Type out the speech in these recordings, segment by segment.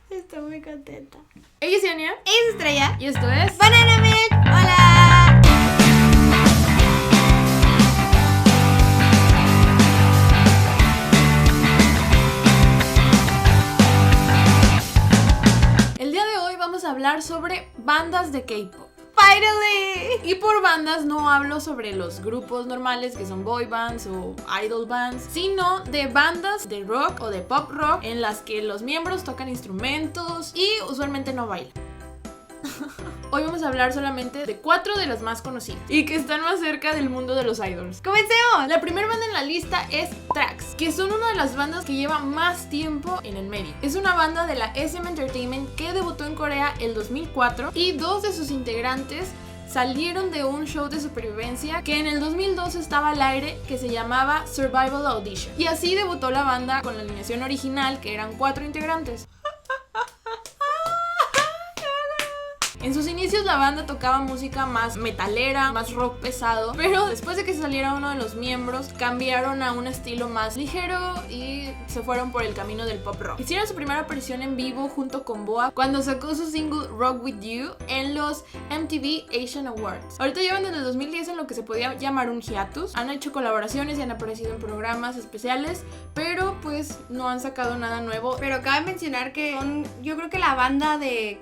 Estoy muy contenta. Ella es Yania. Ella es Estrella. Y esto es Banana Milk. ¡Hola! El día de hoy vamos a hablar sobre bandas de K-pop. ¡Finally! Y por bandas no hablo sobre los grupos normales que son boy bands o idol bands, sino de bandas de rock o de pop rock en las que los miembros tocan instrumentos y usualmente no bailan. Hoy vamos a hablar solamente de 4 de las más conocidas y que están más cerca del mundo de los idols. ¡Comencemos! La primera banda en la lista es TRAX, que son una de las bandas que lleva más tiempo en el medio. Es una banda de la SM Entertainment que debutó en Corea el 2004 y 2 de sus integrantes salieron de un show de supervivencia que en el 2002 estaba al aire, que se llamaba Survival Audition. Y así debutó la banda con la alineación original, que eran 4 integrantes. En sus inicios la banda tocaba música más metalera, más rock pesado, pero después de que saliera uno de los miembros, cambiaron a un estilo más ligero y se fueron por el camino del pop rock. Hicieron su primera aparición en vivo junto con Boa cuando sacó su single Rock With You en los MTV Asian Awards. Ahorita llevan desde el 2010 en lo que se podía llamar un hiatus. Han hecho colaboraciones y han aparecido en programas especiales, pero pues no han sacado nada nuevo. Pero cabe mencionar que yo creo que la banda de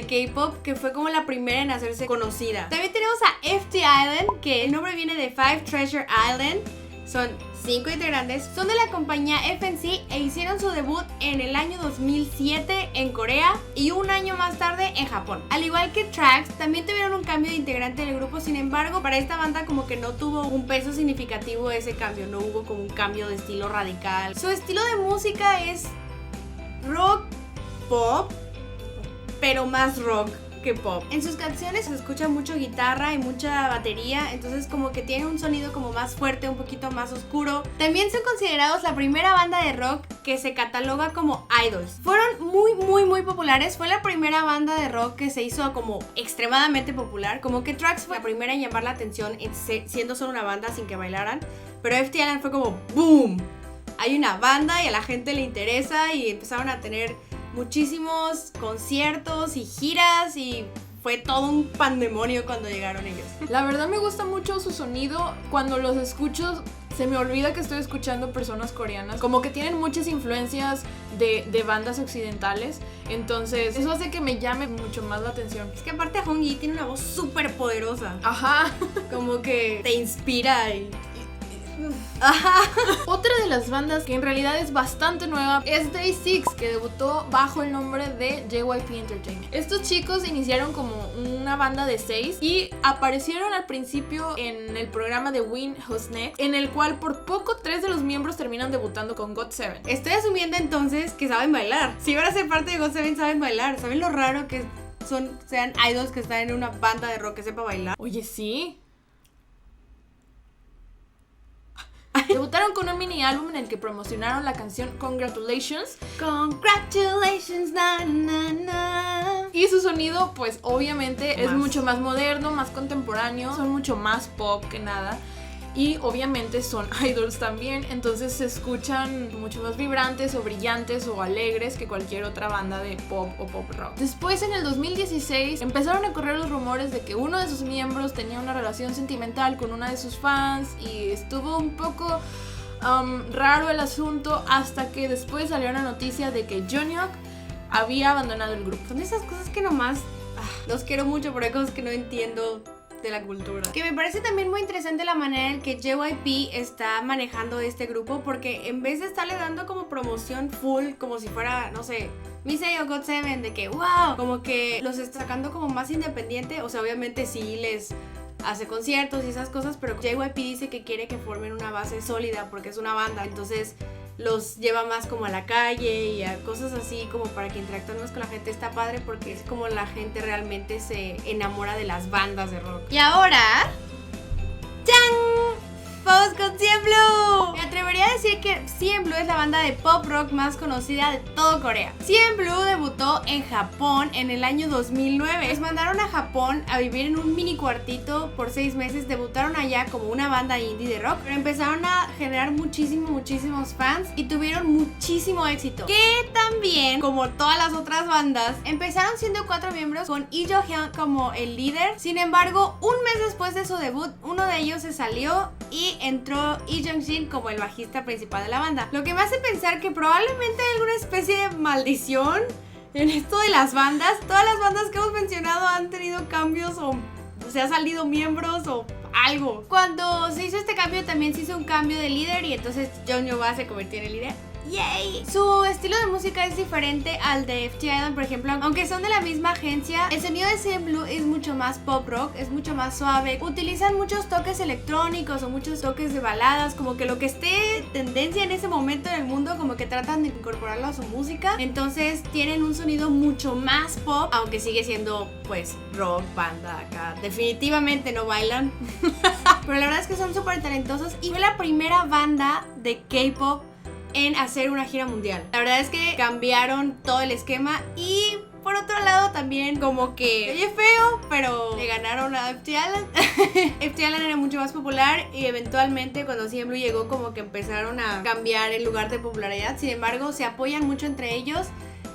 K-pop que fue como la primera en hacerse conocida. También tenemos a FT Island, que el nombre viene de Five Treasure Island. Son 5 integrantes, son de la compañía FNC e hicieron su debut en el año 2007 en Corea y un año más tarde en Japón. Al igual que TRAX, también tuvieron un cambio de integrante en el grupo, sin embargo, para esta banda como que no tuvo un peso significativo ese cambio, no hubo como un cambio de estilo radical. Su estilo de música es rock pop, pero más rock que pop. En sus canciones se escucha mucho guitarra y mucha batería, entonces como que tiene un sonido como más fuerte, un poquito más oscuro. También son considerados la primera banda de rock que se cataloga como idols. Fueron muy populares, fue la primera banda de rock que se hizo como extremadamente popular, como que TRAX fue la primera en llamar la atención siendo solo una banda sin que bailaran, pero FT Island fue como ¡boom! Hay una banda y a la gente le interesa y empezaron a tener muchísimos conciertos y giras y fue todo un pandemonio cuando llegaron ellos. La verdad me gusta mucho su sonido. Cuando los escucho se me olvida que estoy escuchando personas coreanas. Como que tienen muchas influencias de bandas occidentales. Entonces eso hace que me llame mucho más la atención. Es que aparte Hongyi tiene una voz súper poderosa. Ajá. Como que te inspira y... Ajá. Otra de las bandas que en realidad es bastante nueva es Day6, que debutó bajo el nombre de JYP Entertainment. Estos chicos iniciaron como una banda de 6 y aparecieron al principio en el programa de Win Who's Next, en el cual por poco 3 de los miembros terminan debutando con GOT7. Estoy asumiendo entonces que saben bailar. Si van a ser parte de GOT7 saben bailar. ¿Saben lo raro que sean idols que están en una banda de rock que sepa bailar? Oye, sí. Debutaron con un mini álbum en el que promocionaron la canción Congratulations. Congratulations, na na na. Y su sonido, pues obviamente es mucho más moderno, más contemporáneo. Son mucho más pop que nada. Y obviamente son idols también, entonces se escuchan mucho más vibrantes o brillantes o alegres que cualquier otra banda de pop o pop rock. Después, en el 2016, empezaron a correr los rumores de que uno de sus miembros tenía una relación sentimental con una de sus fans y estuvo un poco raro el asunto, hasta que después salió una noticia de que Jonghyuk había abandonado el grupo. Son esas cosas que nomás los quiero mucho, pero hay cosas que no entiendo de la cultura. Que me parece también muy interesante la manera en que JYP está manejando este grupo, porque en vez de estarle dando como promoción full, como si fuera, no sé, Missy o GOT7, de que wow, como que los está sacando como más independiente, o sea, obviamente sí les hace conciertos y esas cosas, pero JYP dice que quiere que formen una base sólida porque es una banda, entonces los lleva más como a la calle y a cosas así como para que interactúen más con la gente. Está padre porque es como la gente realmente se enamora de las bandas de rock. Y ahora... ¡Chan! ¡Vamos con Cien Blue! Me atrevería a decir que CNBLUE es la banda de pop rock más conocida de todo Corea. CNBLUE debutó en Japón en el año 2009. Les mandaron a Japón a vivir en un mini cuartito por 6 meses. Debutaron allá como una banda indie de rock, pero empezaron a generar muchísimos fans y tuvieron muchísimo éxito. Que también, como todas las otras bandas, empezaron siendo 4 miembros con Lee Jo-hyun como el líder. Sin embargo, un mes después de su debut, uno de ellos se salió y entró Lee Jung-shin como el bajista principal de la banda. Lo que me hace pensar que probablemente hay alguna especie de maldición en esto de las bandas. Todas las bandas que hemos mencionado han tenido cambios o se han salido miembros o algo. Cuando se hizo este cambio también se hizo un cambio de líder y entonces Jung Yo-ba se convirtió en el líder. ¡Yay! Su estilo de música es diferente al de FT Island, por ejemplo. Aunque son de la misma agencia, el sonido de CNBLUE es mucho más pop rock, es mucho más suave. Utilizan muchos toques electrónicos o muchos toques de baladas, como que lo que esté en tendencia en ese momento en el mundo, como que tratan de incorporarlo a su música. Entonces tienen un sonido mucho más pop, aunque sigue siendo pues rock, banda acá. Definitivamente no bailan. Pero la verdad es que son súper talentosos y fue la primera banda de K-pop en hacer una gira mundial. La verdad es que cambiaron todo el esquema y por otro lado también como que oye feo, pero le ganaron a FT Island. FT Island era mucho más popular y eventualmente cuando CNBLUE llegó como que empezaron a cambiar el lugar de popularidad. Sin embargo, se apoyan mucho entre ellos.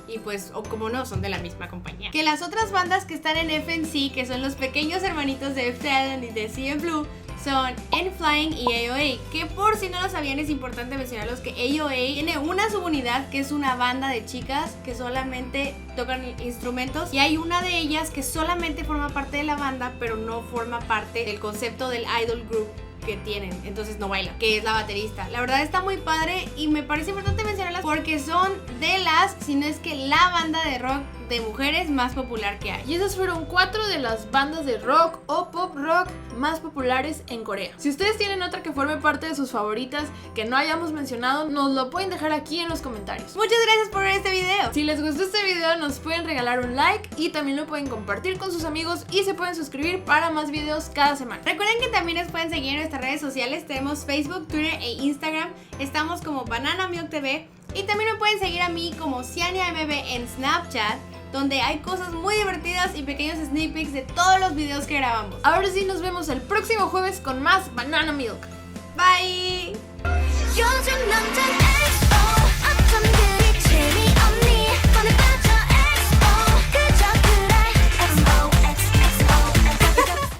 Y pues, o como no, son de la misma compañía. Que las otras bandas que están en FNC, que son los pequeños hermanitos de FT Island y de CNBLUE, son N.Flying y AOA, que por si no lo sabían es importante mencionarlos que AOA tiene una subunidad que es una banda de chicas que solamente tocan instrumentos y hay una de ellas que solamente forma parte de la banda pero no forma parte del concepto del idol group que tienen, entonces no baila, que es la baterista. La verdad está muy padre y me parece importante mencionarlas porque son de las, si no es que la banda de rock de mujeres más popular que hay. Y esas fueron 4 de las bandas de rock o pop rock más populares en Corea. Si ustedes tienen otra que forme parte de sus favoritas que no hayamos mencionado, nos lo pueden dejar aquí en los comentarios. Muchas gracias por ver este video. Si les gustó este video nos pueden regalar un like y también lo pueden compartir con sus amigos y se pueden suscribir para más videos cada semana. Recuerden que también nos pueden seguir en nuestras redes sociales. Tenemos Facebook, Twitter e Instagram. Estamos como Banana Milk TV y también me pueden seguir a mí como CianiaMB en Snapchat, donde hay cosas muy divertidas y pequeños sneak peeks de todos los videos que grabamos. Ahora sí, nos vemos el próximo jueves con más Banana Milk. Bye.